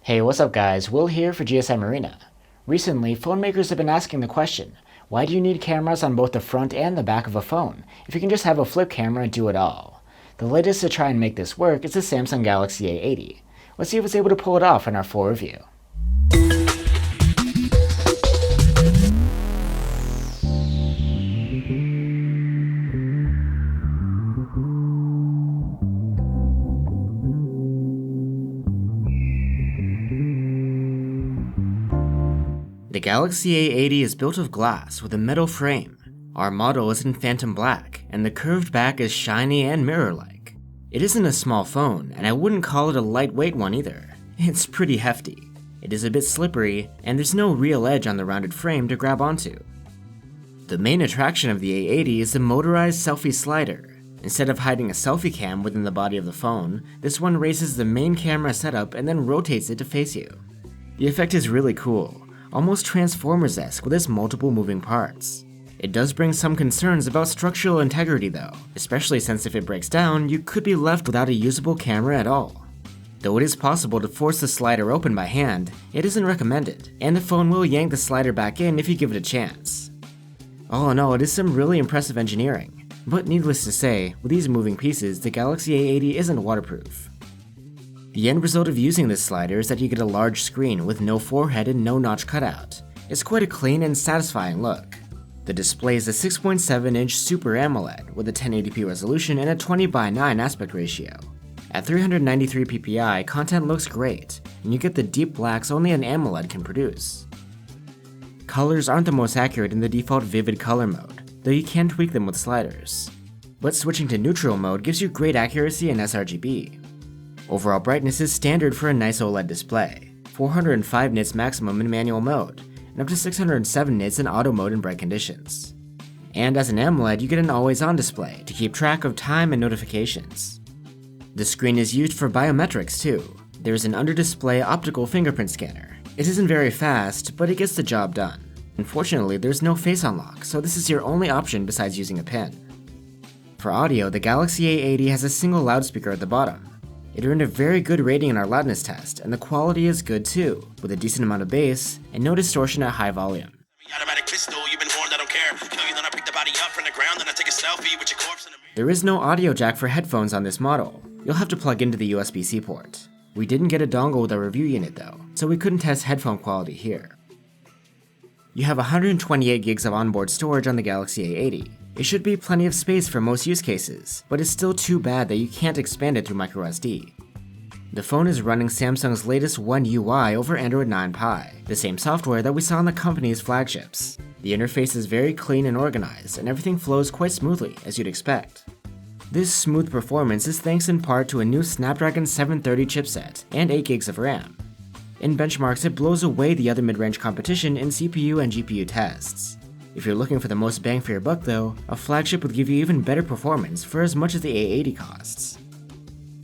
Hey, what's up guys? Will here for GSM Arena. Recently, phone makers have been asking the question, why do you need cameras on both the front and the back of a phone, if you can just have a flip camera and do it all? The latest to try and make this work is the Samsung Galaxy A80. Let's see if it's able to pull it off in our full review. The Galaxy A80 is built of glass with a metal frame. Our model is in phantom black, and the curved back is shiny and mirror-like. It isn't a small phone, and I wouldn't call it a lightweight one either. It's pretty hefty. It is a bit slippery, and there's no real edge on the rounded frame to grab onto. The main attraction of the A80 is the motorized selfie slider. Instead of hiding a selfie cam within the body of the phone, this one raises the main camera setup and then rotates it to face you. The effect is really cool. Almost Transformers-esque with its multiple moving parts. It does bring some concerns about structural integrity though, especially since if it breaks down, you could be left without a usable camera at all. Though it is possible to force the slider open by hand, it isn't recommended, and the phone will yank the slider back in if you give it a chance. All in all, it is some really impressive engineering, but needless to say, with these moving pieces, the Galaxy A80 isn't waterproof. The end result of using this slider is that you get a large screen with no forehead and no notch cutout. It's quite a clean and satisfying look. The display is a 6.7-inch Super AMOLED with a 1080p resolution and a 20:9 aspect ratio. At 393 ppi, content looks great, and you get the deep blacks only an AMOLED can produce. Colors aren't the most accurate in the default vivid color mode, though you can tweak them with sliders. But switching to neutral mode gives you great accuracy in sRGB. Overall brightness is standard for a nice OLED display, 405 nits maximum in manual mode, and up to 607 nits in auto mode in bright conditions. And as an AMOLED, you get an always-on display to keep track of time and notifications. The screen is used for biometrics too. There is an under-display optical fingerprint scanner. It isn't very fast, but it gets the job done. Unfortunately, there's no face unlock, so this is your only option besides using a pin. For audio, the Galaxy A80 has a single loudspeaker at the bottom. It earned a very good rating in our loudness test, and the quality is good too, with a decent amount of bass and no distortion at high volume. There is no audio jack for headphones on this model. You'll have to plug into the USB-C port. We didn't get a dongle with our review unit though, so we couldn't test headphone quality here. You have 128 gigs of onboard storage on the Galaxy A80. It should be plenty of space for most use cases, but it's still too bad that you can't expand it through microSD. The phone is running Samsung's latest One UI over Android 9 Pie, the same software that we saw on the company's flagships. The interface is very clean and organized, and everything flows quite smoothly, as you'd expect. This smooth performance is thanks in part to a new Snapdragon 730 chipset and 8 gigs of RAM. In benchmarks, it blows away the other mid-range competition in CPU and GPU tests. If you're looking for the most bang for your buck though, a flagship would give you even better performance for as much as the A80 costs.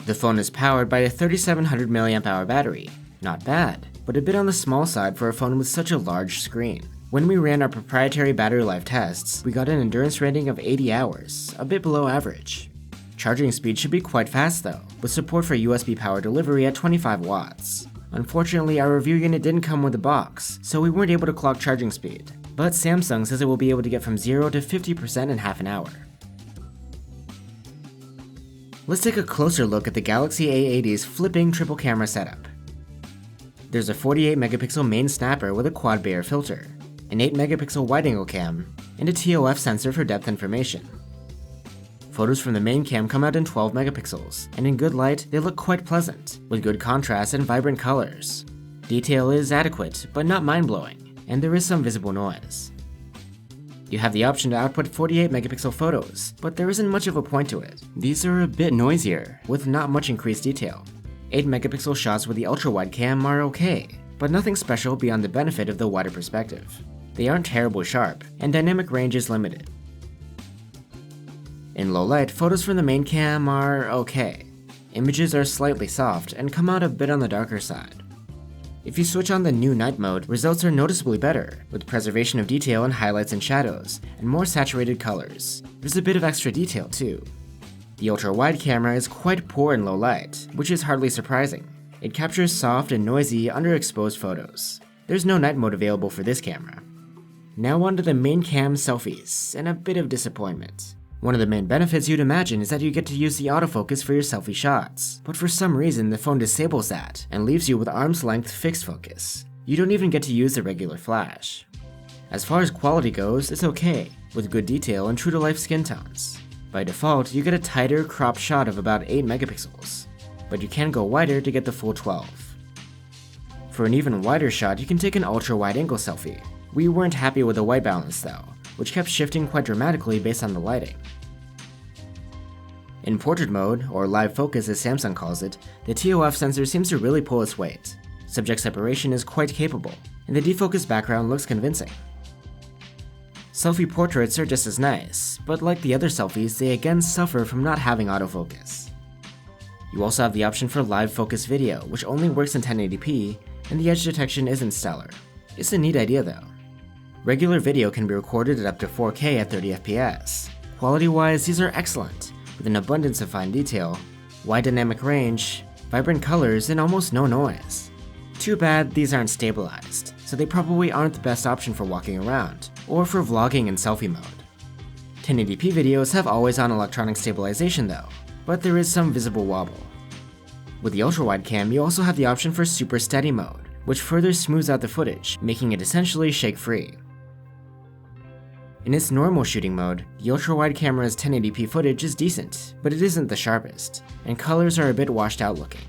The phone is powered by a 3700 mAh battery. Not bad, but a bit on the small side for a phone with such a large screen. When we ran our proprietary battery life tests, we got an endurance rating of 80 hours, a bit below average. Charging speed should be quite fast though, with support for USB power delivery at 25 watts. Unfortunately, our review unit didn't come with a box, so we weren't able to clock charging speed. But Samsung says it will be able to get from 0 to 50% in half an hour. Let's take a closer look at the Galaxy A80's flipping triple camera setup. There's a 48 megapixel main snapper with a quad Bayer filter, an 8 megapixel wide-angle cam, and a TOF sensor for depth information. Photos from the main cam come out in 12 megapixels, and in good light, they look quite pleasant, with good contrast and vibrant colors. Detail is adequate, but not mind-blowing, and there is some visible noise. You have the option to output 48 megapixel photos, but there isn't much of a point to it. These are a bit noisier, with not much increased detail. 8 megapixel shots with the ultra-wide cam are okay, but nothing special beyond the benefit of the wider perspective. They aren't terribly sharp, and dynamic range is limited. In low light, photos from the main cam are okay. Images are slightly soft and come out a bit on the darker side. If you switch on the new night mode, results are noticeably better, with preservation of detail in highlights and shadows, and more saturated colors. There's a bit of extra detail too. The ultra-wide camera is quite poor in low light, which is hardly surprising. It captures soft and noisy underexposed photos. There's no night mode available for this camera. Now onto the main cam selfies, and a bit of disappointment. One of the main benefits you'd imagine is that you get to use the autofocus for your selfie shots, but for some reason the phone disables that and leaves you with arm's length fixed focus. You don't even get to use the regular flash. As far as quality goes, it's okay, with good detail and true to life skin tones. By default, you get a tighter cropped shot of about 8 megapixels, but you can go wider to get the full 12. For an even wider shot, you can take an ultra wide angle selfie. We weren't happy with the white balance though, which kept shifting quite dramatically based on the lighting. In portrait mode, or live focus as Samsung calls it, the TOF sensor seems to really pull its weight. Subject separation is quite capable, and the defocused background looks convincing. Selfie portraits are just as nice, but like the other selfies, they again suffer from not having autofocus. You also have the option for live focus video, which only works in 1080p, and the edge detection isn't stellar. It's a neat idea though. Regular video can be recorded at up to 4K at 30 FPS. Quality-wise, these are excellent, with an abundance of fine detail, wide dynamic range, vibrant colors, and almost no noise. Too bad these aren't stabilized, so they probably aren't the best option for walking around, or for vlogging in selfie mode. 1080p videos have always-on electronic stabilization though, but there is some visible wobble. With the ultra-wide cam, you also have the option for super steady mode, which further smooths out the footage, making it essentially shake-free. In its normal shooting mode, the ultra-wide camera's 1080p footage is decent, but it isn't the sharpest, and colors are a bit washed out looking.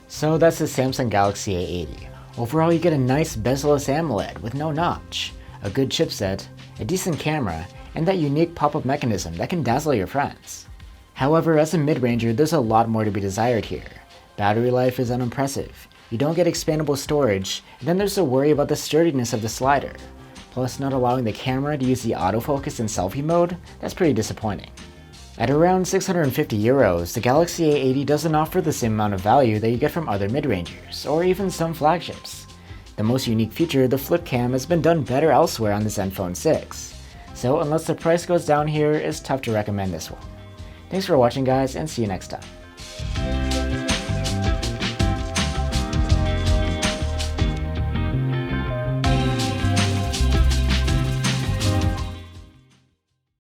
So that's the Samsung Galaxy A80. Overall, you get a nice bezel-less AMOLED with no notch, a good chipset, a decent camera, and that unique pop-up mechanism that can dazzle your friends. However, as a mid-ranger, there's a lot more to be desired here. Battery life is unimpressive, you don't get expandable storage, and then there's the worry about the sturdiness of the slider. Plus, not allowing the camera to use the autofocus in selfie mode, that's pretty disappointing. At around €650, the Galaxy A80 doesn't offer the same amount of value that you get from other mid-rangers, or even some flagships. The most unique feature, the flip cam, has been done better elsewhere on the Zenfone 6. So unless the price goes down here, it's tough to recommend this one. Thanks for watching guys, and see you next time.